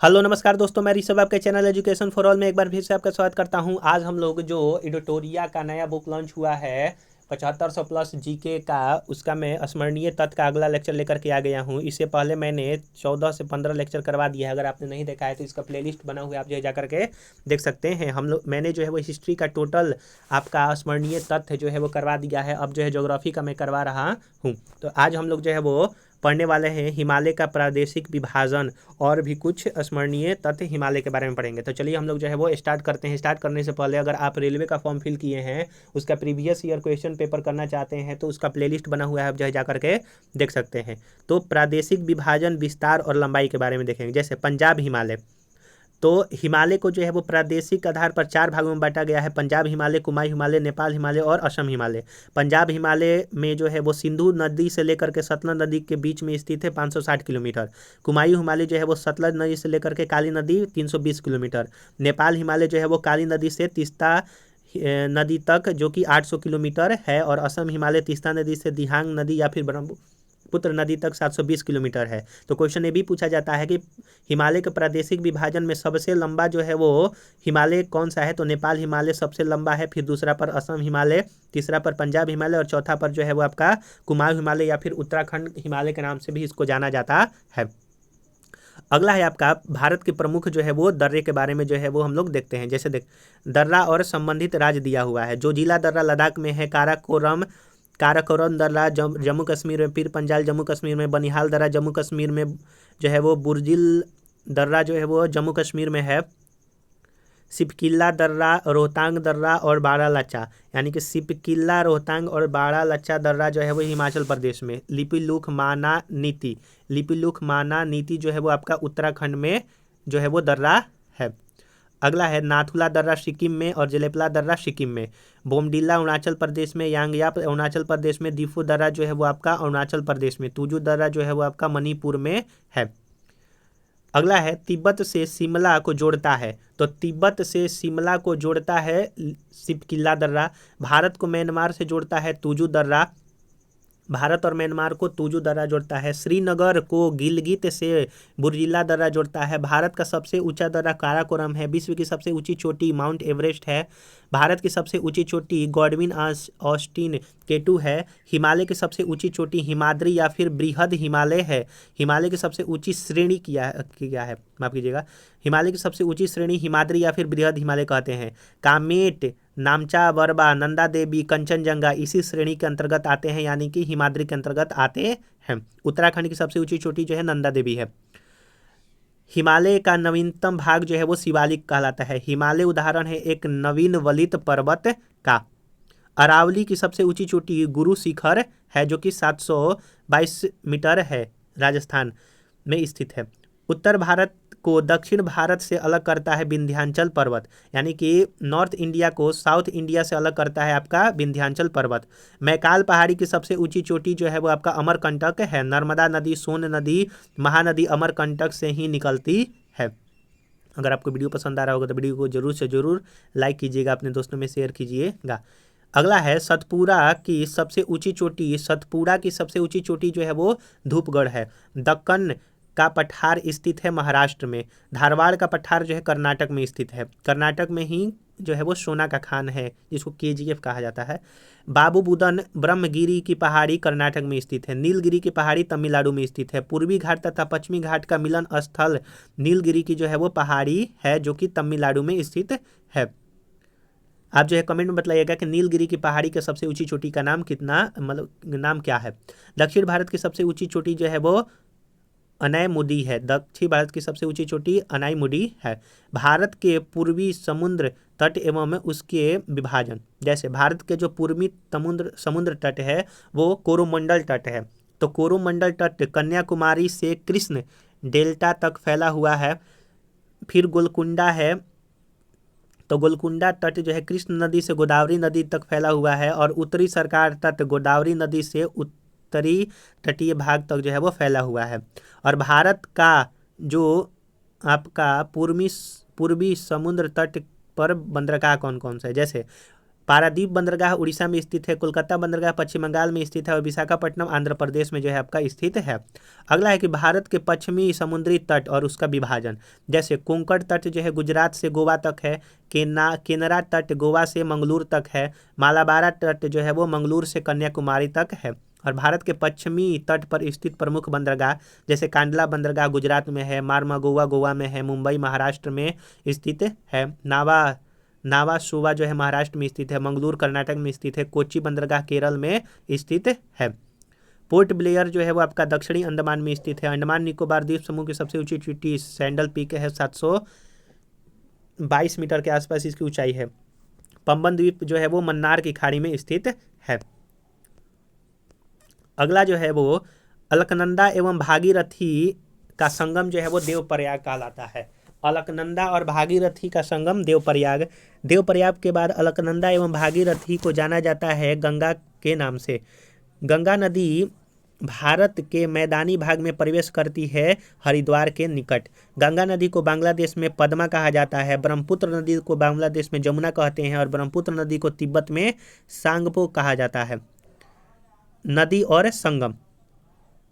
Hello नमस्कार दोस्तों, मैं ऋषभ आपके चैनल एजुकेशन फॉर ऑल में एक बार फिर से आपका स्वागत करता हूं। आज हम लोग जो एडिटोरिया का नया बुक लॉन्च हुआ है 7500 प्लस जीके का, उसका मैं स्मरणीय तथ्य का अगला लेक्चर लेकर के आ गया हूं। इससे पहले मैंने 14 से 15 लेक्चर करवा दिया है। अगर आपने नहीं देखा है तो इसका प्लेलिस्ट बना हुआ है, आप जो है जा करके देख सकते हैं। हम लोग मैंने जो है वो हिस्ट्री का टोटल आपका स्मरणीय तथ्य जो है वो करवा दिया है। अब जो है ज्योग्राफी का मैं करवा रहा हूँ। तो आज हम लोग जो है वो पढ़ने वाले हैं हिमालय का प्रादेशिक विभाजन और भी कुछ स्मरणीय तथ्य हिमालय के बारे में पढ़ेंगे। तो चलिए हम लोग जो है वो स्टार्ट करते हैं। स्टार्ट करने से पहले अगर आप रेलवे का फॉर्म फिल किए हैं, उसका प्रीवियस ईयर क्वेश्चन पेपर करना चाहते हैं तो उसका प्लेलिस्ट बना हुआ है, आप जो है जा करके देख सकते हैं। तो प्रादेशिक विभाजन, विस्तार और लंबाई के बारे में देखेंगे। जैसे पंजाब हिमालय, तो हिमालय को जो है वो प्रादेशिक आधार पर 4 भागों में बांटा गया है। पंजाब हिमालय, कुमायूं हिमालय, नेपाल हिमालय और असम हिमालय। पंजाब हिमालय में जो है वो सिंधु नदी से लेकर के सतलज नदी के बीच में स्थित है, 560 किलोमीटर। कुमायूं हिमालय जो है वो सतलज नदी से लेकर के काली नदी 320 किलोमीटर। नेपाल हिमालय जो है वो काली नदी से तीस्ता नदी तक जो कि 800 किलोमीटर है। और असम हिमालय तीस्ता नदी से दिहांग नदी या फिर ब्रह्मपुत्र नदी तक 720 किलोमीटर है। तो क्वेश्चन ये भी पूछा जाता है कि हिमालय के प्रादेशिक विभाजन में सबसे लंबा जो है वो हिमालय कौन सा है, तो नेपाल हिमालय सबसे लंबा है, फिर दूसरा पर असम हिमालय, तीसरा पर पंजाब हिमालय और चौथा पर जो है वो आपका कुमाऊं हिमालय या फिर उत्तराखंड हिमालय के नाम से भी इसको जाना जाता है। अगला है आपका भारत के प्रमुख जो है वो दर्रे के बारे में जो है वो हम लोग देखते हैं। जैसे दर्रा और संबंधित राज्य दिया हुआ है। जो जिला दर्रा लद्दाख में है, काराकोरम दर्रा जम्मू कश्मीर में, पीर पंजाल जम्मू कश्मीर में, बनिहाल दर्रा जम्मू कश्मीर में जो है वो, बुर्जिल दर्रा जो है वो जम्मू कश्मीर में है, सिपकिल्ला दर्रा, रोहतांग दर्रा और बारालाचा, यानी कि सिपकिल्ला, रोहतांग और बारालाचा दर्रा जो है वो हिमाचल प्रदेश में। लिपिलुख माना नीति जो है वो आपका उत्तराखंड में जो है वो दर्रा है। अगला है नाथुला दर्रा सिक्किम में और जेलेपला दर्रा सिक्किम में। बोमडिला अरुणाचल प्रदेश में, यांगयाप अरुणाचल प्रदेश में, दीफू दर्रा जो है वो आपका अरुणाचल प्रदेश में, तुजू दर्रा जो है वो आपका मणिपुर में है। अगला है तिब्बत से शिमला को जोड़ता है, तो तिब्बत से शिमला को जोड़ता है सिपकिल्ला दर्रा। भारत को म्यांमार से जोड़ता है तुजू दर्रा। भारत और म्यांमार को तुजू दर्रा जोड़ता है। श्रीनगर को गिलगित से बुर्जिला दर्रा जोड़ता है। भारत का सबसे ऊंचा दर्रा काराकोरम है। विश्व की सबसे ऊंची चोटी माउंट एवरेस्ट है। भारत की सबसे ऊंची चोटी गॉडविन ऑस्टिन केटू है। हिमालय की सबसे ऊंची चोटी हिमाद्री या फिर बृहद हिमालय है। हिमालय की सबसे ऊंची श्रेणी क्या है, माफ कीजिएगा, हिमालय की सबसे ऊंची श्रेणी हिमाद्री या फिर बृहद हिमालय कहते हैं। कामेट, नामचा, बरबा, नंदा देवी, कंचनजंगा इसी श्रेणी के अंतर्गत आते हैं, यानी कि हिमाद्री के अंतर्गत आते हैं। उत्तराखंड की सबसे ऊंची चोटी जो है नंदा देवी है। हिमालय का नवीनतम भाग जो है वो शिवालिक कहलाता है। हिमालय उदाहरण है एक नवीन वलित पर्वत का। अरावली की सबसे ऊंची चोटी गुरु शिखर है जो कि 722 मीटर है, राजस्थान में स्थित है। उत्तर भारत को दक्षिण भारत से अलग करता है विंध्याचल पर्वत, यानी कि नॉर्थ इंडिया को साउथ इंडिया से अलग करता है आपका विंध्याचल पर्वत। मैकाल पहाड़ी की सबसे ऊंची चोटी जो है वो आपका अमरकंटक है। नर्मदा नदी, सोन नदी, महानदी अमरकंटक से ही निकलती है। अगर आपको वीडियो पसंद आ रहा होगा तो वीडियो को जरूर से जरूर लाइक कीजिएगा, अपने दोस्तों में शेयर कीजिएगा। अगला है सतपुड़ा की सबसे ऊंची चोटी। सतपुड़ा की सबसे ऊंची चोटी जो है वो धूपगढ़ है। दक्कन का पठार स्थित है महाराष्ट्र में। धारवाड़ का पठार जो है कर्नाटक में स्थित है। कर्नाटक में ही जो है वो सोना का खान है, जिसको केजीएफ कहा जाता है। बाबू बुदन ब्रह्मगिरी की पहाड़ी कर्नाटक में स्थित है। नीलगिरी की पहाड़ी तमिलनाडु में स्थित है। पूर्वी घाट तथा पश्चिमी घाट का मिलन स्थल नीलगिरी की जो है वो पहाड़ी है, जो कि तमिलनाडु में स्थित है। आप जो है कमेंट में बताइएगा कि नीलगिरी की पहाड़ी के सबसे ऊंची चोटी का नाम नाम क्या है। दक्षिण भारत की सबसे ऊंची चोटी जो है वो अनायमुदी है। दक्षिण भारत की सबसे ऊंची चोटी अनायमुदी है। भारत के पूर्वी समुद्र तट एवं उसके विभाजन, जैसे भारत के जो पूर्वी समुद्र तट है वो कोरोमंडल तट है। तो कोरोमंडल तट कन्याकुमारी से कृष्ण डेल्टा तक फैला हुआ है। फिर गोलकुंडा है, तो गोलकुंडा तट जो है कृष्ण नदी से गोदावरी नदी तक फैला हुआ है। और उत्तरी सरकार तट गोदावरी नदी से उत्तरी तटीय भाग तक जो है वो फैला हुआ है। और भारत का जो आपका पूर्वी समुद्र तट पर बंदरगाह कौन कौन सा है, जैसे पारादीप बंदरगाह उड़ीसा में स्थित है। कोलकाता बंदरगाह पश्चिम बंगाल में स्थित है और विशाखापट्टनम आंध्र प्रदेश में जो है आपका स्थित है। अगला है कि भारत के पश्चिमी समुद्री तट और उसका विभाजन, जैसे कोंकण तट जो है गुजरात से गोवा तक है, केनरा तट गोवा से मंगलूर तक है, मालाबार तट जो है वो मंगलूर से कन्याकुमारी तक है। और भारत के पश्चिमी तट पर स्थित प्रमुख बंदरगाह, जैसे कांडला बंदरगाह गुजरात में है, मार्मागोवा गोवा में है, मुंबई महाराष्ट्र में स्थित है, नावासोवा जो है महाराष्ट्र में स्थित है, मंगलूर कर्नाटक में स्थित है, कोच्चि बंदरगाह केरल में स्थित है। पोर्ट ब्लेयर जो है वो आपका दक्षिणी अंडमान में स्थित है। अंडमान निकोबार द्वीप समूह की सबसे ऊंची चोटी सैंडल पीक है, 722 मीटर के आसपास इसकी ऊंचाई है। पंबन द्वीप जो है वो मन्नार की खाड़ी में स्थित है। अगला जो है वो अलकनंदा एवं भागीरथी का संगम जो है वो देवप्रयाग कहलाता है। अलकनंदा और भागीरथी का संगम देवप्रयाग। देवप्रयाग के बाद अलकनंदा एवं भागीरथी को जाना जाता है गंगा के नाम से। गंगा नदी भारत के मैदानी भाग में प्रवेश करती है हरिद्वार के निकट। गंगा नदी को बांग्लादेश में पद्मा कहा जाता है। ब्रह्मपुत्र नदी को बांग्लादेश में जमुना कहते हैं और ब्रह्मपुत्र नदी को तिब्बत में सांगपो कहा जाता है। नदी और संगम,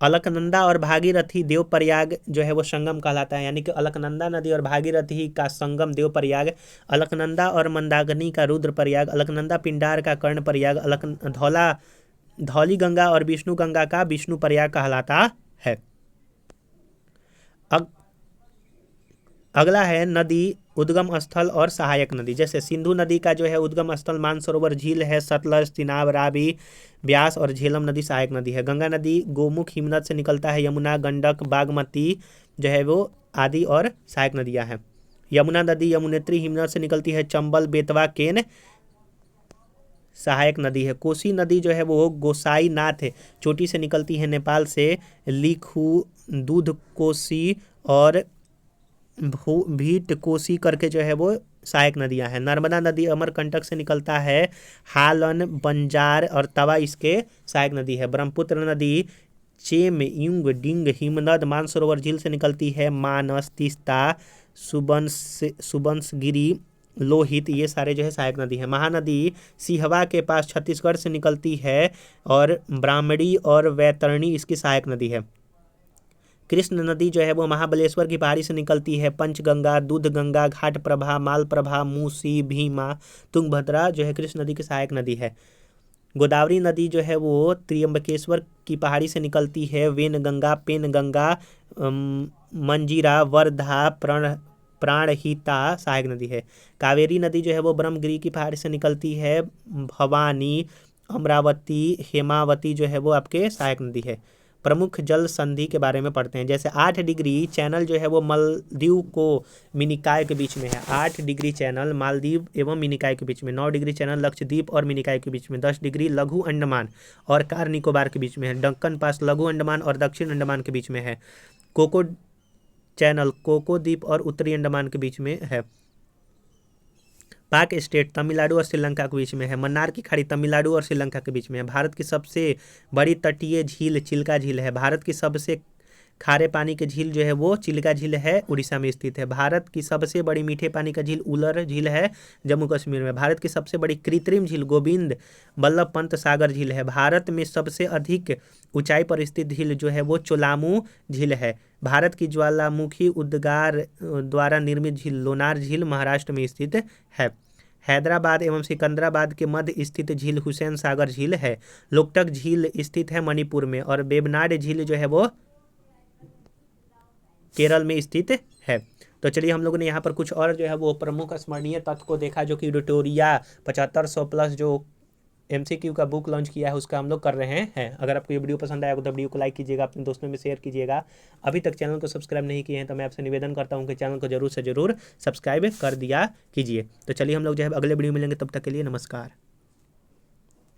अलकनंदा और भागीरथी देवप्रयाग जो है वो संगम कहलाता है, यानी कि अलकनंदा नदी और भागीरथी का संगम देवप्रयाग, अलकनंदा और मंदाकिनी का रुद्रप्रयाग, अलकनंदा पिंडार का कर्णप्रयाग, धौली गंगा और विष्णु गंगा का विष्णुप्रयाग कहलाता है। अगला है नदी उद्गम स्थल और सहायक नदी, जैसे सिंधु नदी का जो है उद्गम स्थल मानसरोवर झील है, सतलज, चिनाब, रावी, ब्यास और झेलम नदी सहायक नदी है। गंगा नदी गोमुख हिमनद से निकलता है। यमुना, गंडक, बागमती जो है वो आदि और सहायक नदियां हैं। यमुना नदी यमुनेत्री हिमनद से निकलती है। चंबल, बेतवा, केन सहायक नदी है। कोसी नदी जो है वो गोसाई नाथ चोटी से निकलती है नेपाल से। लिखू, दूध कोसी और भीट कोसी करके जो है वो सहायक नदियां हैं। नर्मदा नदी अमरकंटक से निकलता है। हालन, बंजार और तवा इसके सहायक नदी है। ब्रह्मपुत्र नदी चेम, युंग, डिंग, हिमनद, मानसरोवर झील से निकलती है। मानस, तीस्ता, सुबंसगिरी, लोहित ये सारे जो है सहायक नदी है। महानदी सिहवा के पास छत्तीसगढ़ से निकलती है और ब्राह्मणी और वैतरणी इसकी सहायक नदी है। कृष्ण नदी जो है वो महाबलेश्वर की पहाड़ी से निकलती है। पंचगंगा, दूधगंगा, घाटप्रभा, मालप्रभा, मूसी, भीमा, तुंगभद्रा जो है कृष्ण नदी की सहायक नदी है। गोदावरी नदी जो है वो त्र्यंबकेश्वर की पहाड़ी से निकलती है। वेनगंगा, पेनगंगा, मंजीरा, वर्धा, प्राणहिता सहायक नदी है। कावेरी नदी जो है वो ब्रह्मगिरी की पहाड़ी से निकलती है। भवानी, अमरावती, हेमावती जो है वो आपके सहायक नदी है। प्रमुख जल संधि के बारे में पढ़ते हैं, जैसे 8 डिग्री चैनल जो है वो मालदीव को मिनिकॉय के बीच में है। 8 डिग्री चैनल मालदीव एवं मिनिकॉय के बीच में। 9 डिग्री चैनल लक्षद्वीप और मिनिकॉय के बीच में। 10 डिग्री लघु अंडमान और कार निकोबार के बीच में है। डक्कन पास लघु अंडमान और दक्षिण अंडमान के बीच में है। कोको चैनल कोको द्वीप और उत्तरी अंडमान के बीच में है। पाक स्टेट तमिलनाडु और श्रीलंका के बीच में है। मन्नार की खाड़ी तमिलनाडु और श्रीलंका के बीच में है। भारत की सबसे बड़ी तटीय झील चिल्का झील है। भारत की सबसे खारे पानी की झील जो है वो चिल्का झील है, उड़ीसा में स्थित है। भारत की सबसे बड़ी मीठे पानी का झील उलर झील है, जम्मू कश्मीर में। भारत की सबसे बड़ी कृत्रिम झील गोविंद बल्लभ पंत सागर झील है। भारत में सबसे अधिक ऊंचाई पर स्थित झील जो है वो चोलामू झील है। भारत की ज्वालामुखी उद्गार द्वारा निर्मित झील लोनार झील महाराष्ट्र में स्थित है। हैदराबाद एवं सिकंदराबाद के मध्य स्थित झील हुसैन सागर झील है। लोकटक झील स्थित है मणिपुर में और वेबनाड झील जो है वो केरल में स्थित है। तो चलिए हम लोगों ने यहाँ पर कुछ और जो है वो प्रमुख स्मरणीय तथ्य को देखा, जो कि एडिटोरिया 7500 प्लस जो MCQ का बुक लॉन्च किया है उसका हम लोग कर रहे हैं। अगर आपको ये वीडियो पसंद आया तो वीडियो को लाइक कीजिएगा, अपने दोस्तों में शेयर कीजिएगा। अभी तक चैनल को सब्सक्राइब नहीं किए हैं तो मैं आपसे निवेदन करता हूँ कि चैनल को जरूर से जरूर सब्सक्राइब कर दिया कीजिए। तो चलिए हम लोग जो है अगले वीडियो मिलेंगे, तब तक के लिए नमस्कार।